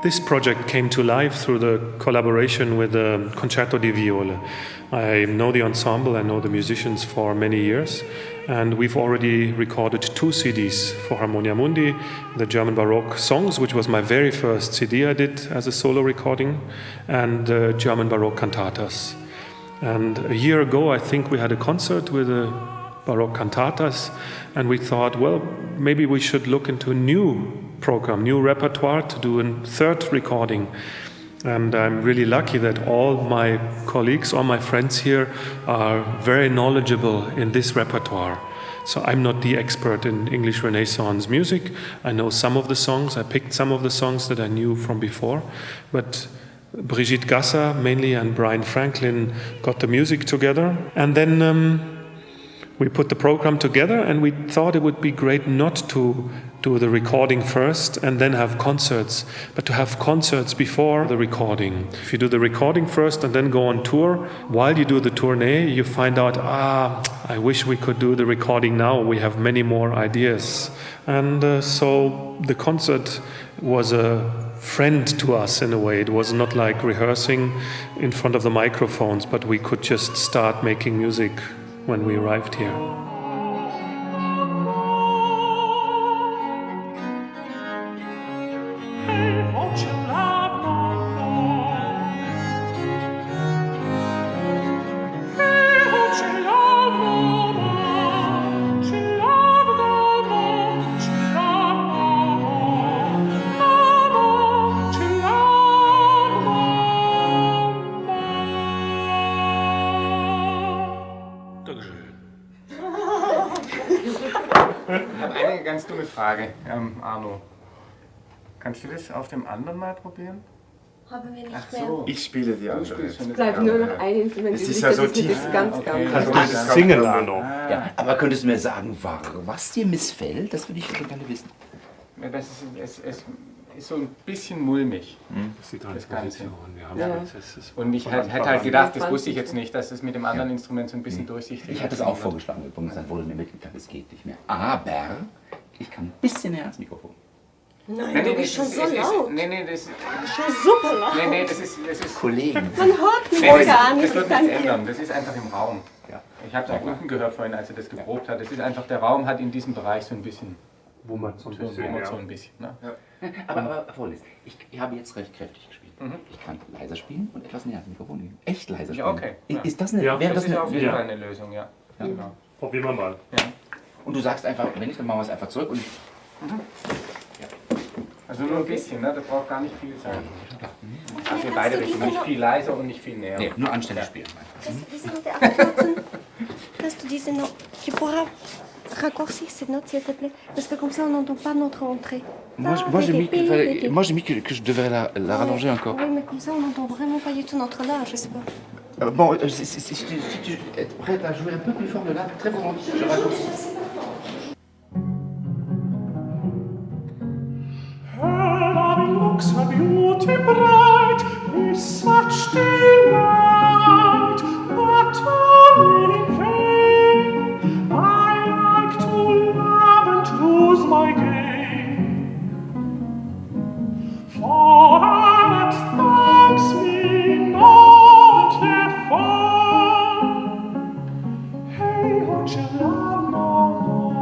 This project came to life through the collaboration with the Concerto di Viole. I know the ensemble, I know the musicians for many years, and we've already recorded 2 CDs for Harmonia Mundi, the German Baroque songs, which was my very first CD I did as a solo recording, and the German Baroque cantatas. And a year ago, I think we had a concert with the Baroque cantatas, and we thought, well, maybe we should look into a new program, new repertoire to do a 3rd recording. And I'm really lucky that all my colleagues, all my friends here are very knowledgeable in this repertoire. So I'm not the expert in English Renaissance music. I know some of the songs, I picked some of the songs that I knew from before, but Brigitte Gasser mainly and Brian Franklin got the music together. And then we put the program together, and we thought it would be great not to do the recording first and then have concerts, but to have concerts before the recording. If you do the recording first and then go on tour, while you do the tournée, you find out, I wish we could do the recording now. We have many more ideas. And so the concert was a friend to us in a way. It was not like rehearsing in front of the microphones, but we could just start making music when we arrived here. Ich habe eine ganz dumme Frage, Arno. Kannst du das auf dem anderen mal probieren? Haben wir nicht Ach mehr. so, Ich spiele die andere. spielst schon Es das bleibt andere. nur noch ein Instrument Es ist übrig, ja das so ist nicht tief. das ganz, Okay. ganz. Kannst Ja. du singen, Arno? Ja, aber könntest du mir sagen, was dir missfällt? Das würde ich gerne wissen. Ja, es ist so ein bisschen mulmig. Das ist die Transposition. Ja. Und ich hätte halt gedacht, das wusste ich jetzt nicht, dass es mit dem anderen Instrument so ein bisschen durchsichtig ist. Ich hatte es auch vorgeschlagen übrigens, dann wurde mir mitgeteilt, es geht nicht mehr. Aber ich kann ein bisschen näher ans Mikrofon. Nein, du bist schon so laut. Nee, das ist Schon super laut. Nee, das ist Kollegen. Man hört mich Nee, gar das nicht. wird nichts ändern. Das ist einfach im Raum. Ja. Ich habe es auch unten gehört vorhin, als er das geprobt hat. Das ist einfach, der Raum hat in diesem Bereich so ein bisschen Wummert so ein bisschen. Wummert so ein bisschen. Ne? Aber Folgendes, ich habe jetzt recht kräftig gespielt. Ich kann leiser spielen und etwas näher ans Mikrofon gehen. Echt leiser spielen. Ja, okay. Ja. Ist das eine, Ja, wäre Das das ist auf eine, jeden Fall eine Lösung, ja. Genau. Probieren wir mal. Ja. Und du sagst einfach, wenn nicht, dann machen wir es einfach zurück und Also nur ein bisschen, ne? Das braucht gar nicht viel sein. Also in beide Richtungen, nicht viel leiser und nicht viel näher. nee, nur anständig spielen. Laisse tu disais non. Tu pourras raccourcir cette note s'il te plaît. Parce que comme ça on n'entend pas notre entrée. Moi j'ai mis que je devais la rallonger encore. Oui, mais comme ça on n'entend vraiment pas du tout notre la, je sais pas. Bon, si tu es prête à jouer un peu plus fort de là, très volontiers, je raccourcis. Her loving looks, her beauty bright, is such delight, that only in vain I like to love and lose my gain. For her that thanks me not therefore, hey, won't you love no more?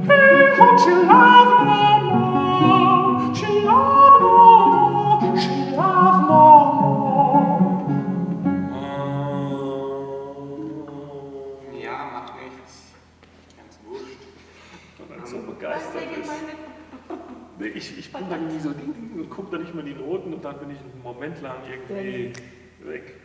Hey, won't you love no more? She love no more. She love no more. Ja, macht nichts. Ganz wurscht. Weil ich so begeistert ist. Nee, ich bin dann so und gucke dann nicht mal die Noten und dann bin ich einen Moment lang irgendwie weg.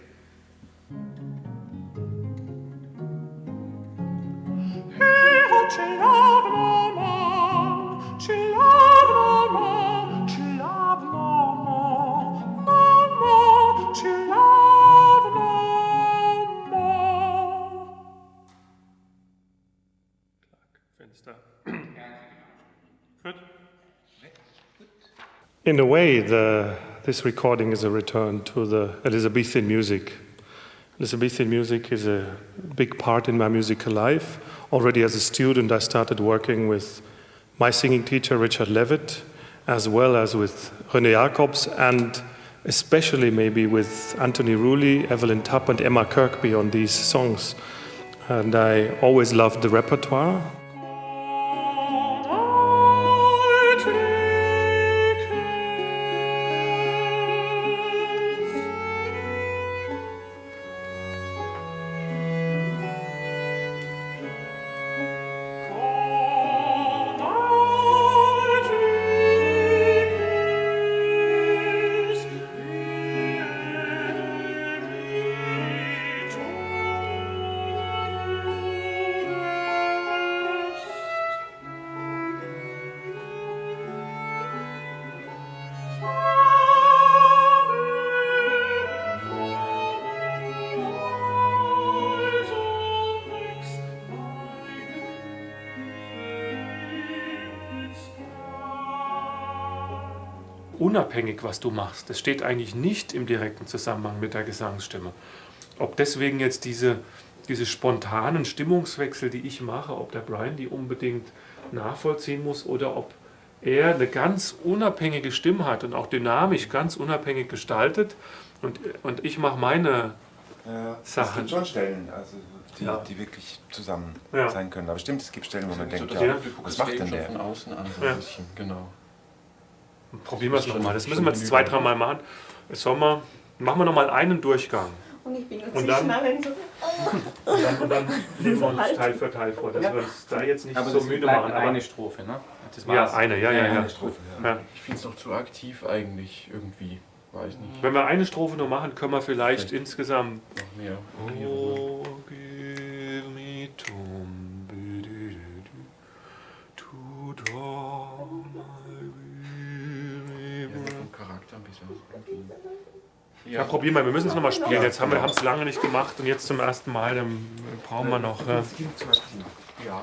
Hey, won't you love no more? She love no more. She love no more. No more. She love no more. Fenster. Good. In a way, this recording is a return to the Elizabethan music. Elizabethan music is a big part in my musical life. Already as a student, I started working with my singing teacher Richard Levitt, as well as with René Jacobs, and especially maybe with Anthony Rooley, Evelyn Tapp, and Emma Kirkby on these songs. And I always loved the repertoire. Unabhängig, was du machst. Das steht eigentlich nicht im direkten Zusammenhang mit der Gesangsstimme. Ob deswegen jetzt diese spontanen Stimmungswechsel, die ich mache, ob der Brian die unbedingt nachvollziehen muss oder ob er eine ganz unabhängige Stimme hat und auch dynamisch ganz unabhängig gestaltet und ich mache meine Sachen. Es gibt schon Stellen, also die wirklich zusammen sein können. Aber stimmt, es gibt Stellen, wo man denkt, was macht denn der? Von außen an, so ein bisschen, genau. Probieren wir es nochmal. Das müssen wir jetzt 2-3 Mal machen. Machen wir nochmal einen Durchgang. Und ich bin Und dann- so. Und dann nehmen wir uns Teil für Teil vor, dass wir uns da jetzt nicht Aber so das müde bleibt machen. eine Strophe, ne? Das Ja, war's. eine, ja. Eine Strophe, Ja. Ich finde es noch zu aktiv eigentlich, irgendwie, weiß nicht, Wenn wir eine Strophe noch machen, können wir vielleicht insgesamt. noch mehr. Oh, give me tom, to draw my weary Ja, breath. vom Charakter ein bisschen irgendwie. Ja, probieren wir. Wir müssen es nochmal spielen. Jetzt haben wir es lange nicht gemacht und jetzt zum ersten Mal, dann brauchen wir noch. Das klingt zu aktiv. Ja,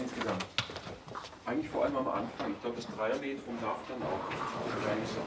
insgesamt. Eigentlich vor allem am Anfang. Ich glaube, das Dreiermetrum darf dann auch wahrscheinlich so.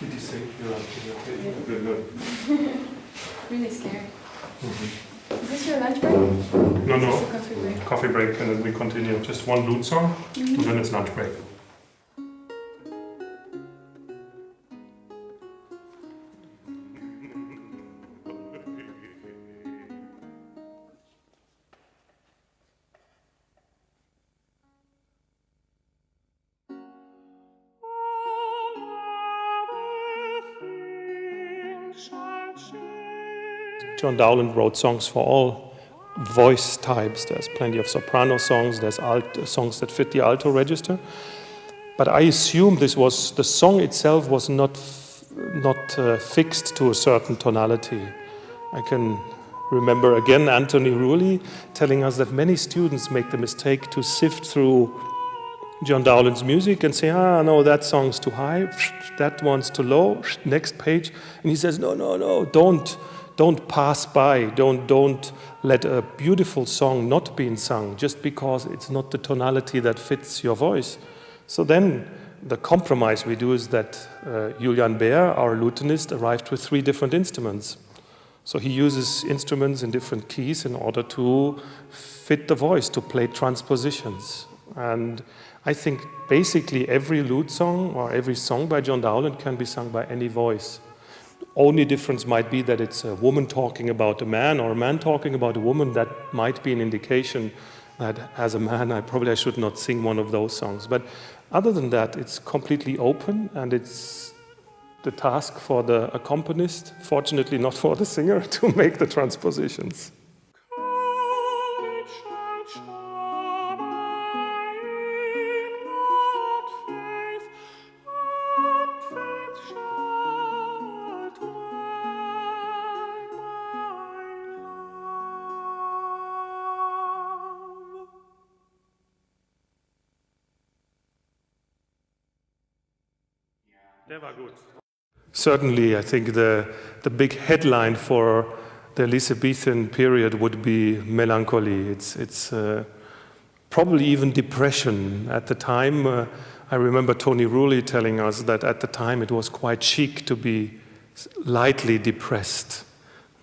Did you say you're okay? Really scary. Is this your lunch break? No, It's a no. coffee break. Coffee break and then we continue. Just one lute song and then it's lunch break. John Dowland wrote songs for all voice types. There's plenty of soprano songs, there's songs that fit the alto register. But I assume the song itself was not fixed to a certain tonality. I can remember again Anthony Rulli telling us that many students make the mistake to sift through John Dowland's music and say, no, that song's too high, that one's too low, next page. And he says, no, don't pass by, don't let a beautiful song not be sung just because it's not the tonality that fits your voice. So then the compromise we do is that Julian Baer, our lutenist, arrived with 3 different instruments. So he uses instruments in different keys in order to fit the voice, to play transpositions. And I think basically every lute song or every song by John Dowland can be sung by any voice. The only difference might be that it's a woman talking about a man or a man talking about a woman. That might be an indication that as a man I should not sing one of those songs. But other than that, it's completely open, and it's the task for the accompanist, fortunately not for the singer, to make the transpositions. Certainly, I think the big headline for the Elizabethan period would be melancholy. It's probably even depression. At the time, I remember Tony Rulli telling us that at the time it was quite chic to be lightly depressed.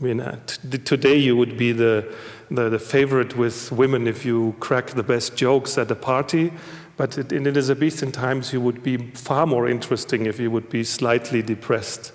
I mean, today you would be the favorite with women if you crack the best jokes at a party. But in Elizabethan times, you would be far more interesting if you would be slightly depressed.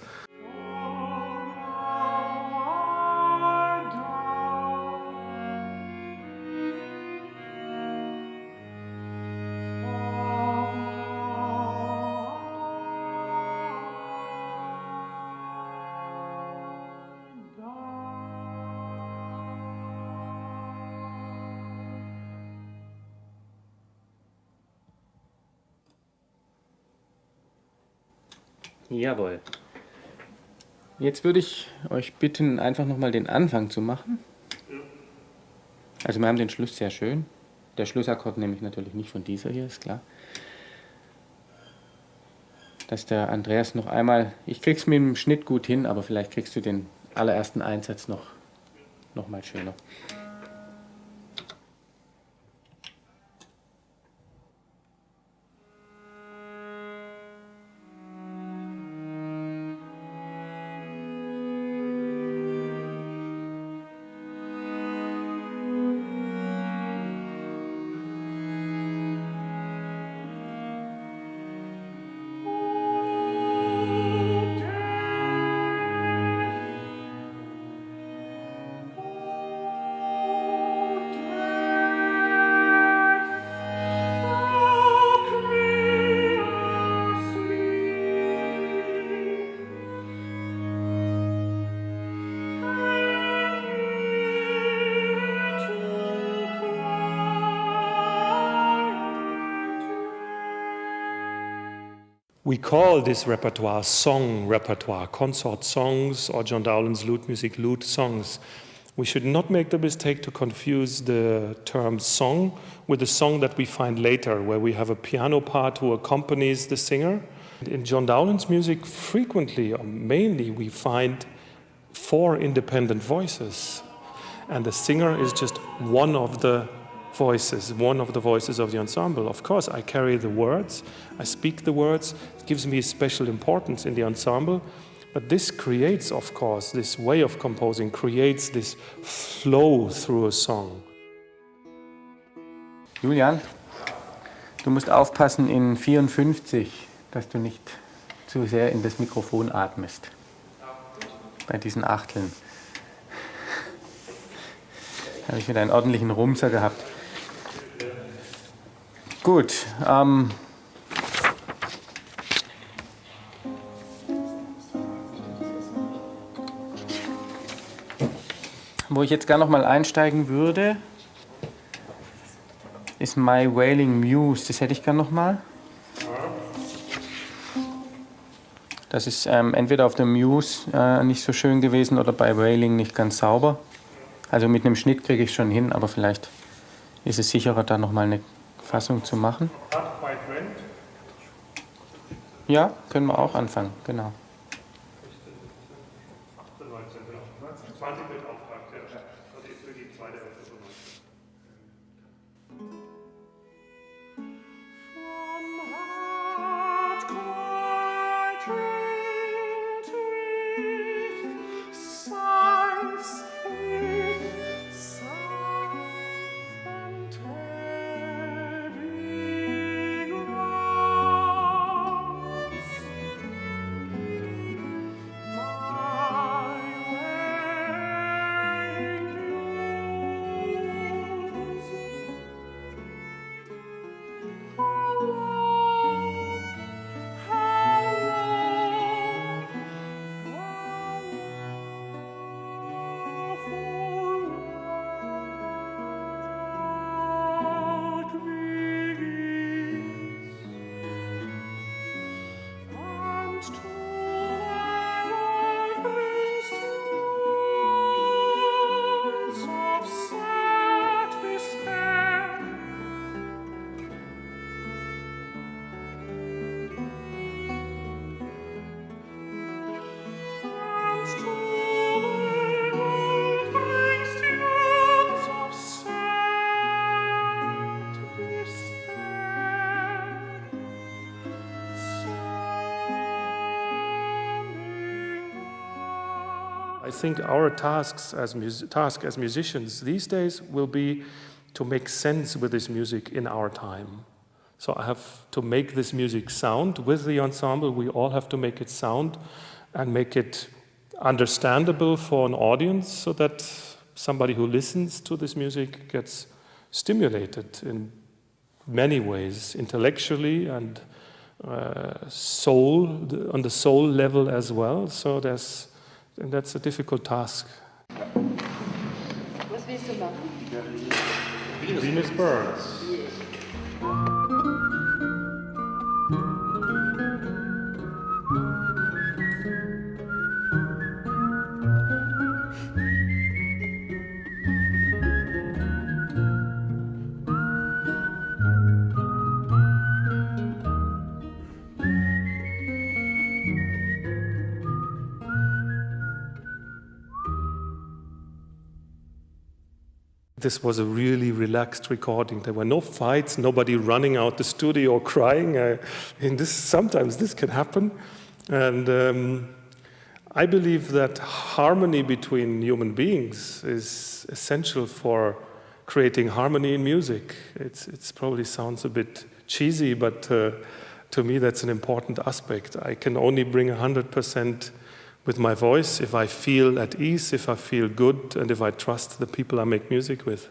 Jawohl. Jetzt würde ich euch bitten, einfach nochmal den Anfang zu machen. Also wir haben den Schluss sehr schön. Der Schlussakkord nehme ich natürlich nicht von dieser hier, ist klar. Dass der Andreas noch einmal, ich krieg's mit dem Schnitt gut hin, aber vielleicht kriegst du den allerersten Einsatz noch mal schöner. We call this repertoire song repertoire, consort songs or John Dowland's lute music, lute songs. We should not make the mistake to confuse the term song with the song that we find later, where we have a piano part who accompanies the singer. In John Dowland's music, frequently or mainly, we find 4 independent voices. And the singer is just one of the voices of the ensemble. Of course, I carry the words, I speak the words, it gives me a special importance in the ensemble, but this creates, of course, this way of composing creates this flow through a song. Julian, du musst aufpassen in 54, dass du nicht zu sehr in das Mikrofon atmest. Bei diesen Achteln. Habe ich wieder einen ordentlichen Rumser gehabt. Gut. wo ich jetzt gerne noch mal einsteigen würde, ist My Wailing Muse. Das hätte ich gerne noch mal. Das ist entweder auf der Muse nicht so schön gewesen oder bei Wailing nicht ganz sauber. Also mit einem Schnitt kriege ich es schon hin, aber vielleicht ist es sicherer, da noch mal eine Fassung zu machen. Ja, können wir auch anfangen, genau. 20 mit Auftrag, das ist für die zweite Hälfte. I think our task as musicians these days will be to make sense with this music in our time. So I have to make this music sound with the ensemble. We all have to make it sound and make it understandable for an audience so that somebody who listens to this music gets stimulated in many ways, intellectually and on the soul level as well. So that's a difficult task. Was willst du machen? Venus Burns. This was a really relaxed recording. There were no fights, nobody running out the studio or crying. Sometimes this can happen. And I believe that harmony between human beings is essential for creating harmony in music. It probably sounds a bit cheesy, but to me that's an important aspect. I can only bring 100% with my voice if I feel at ease, if I feel good, and if I trust the people I make music with.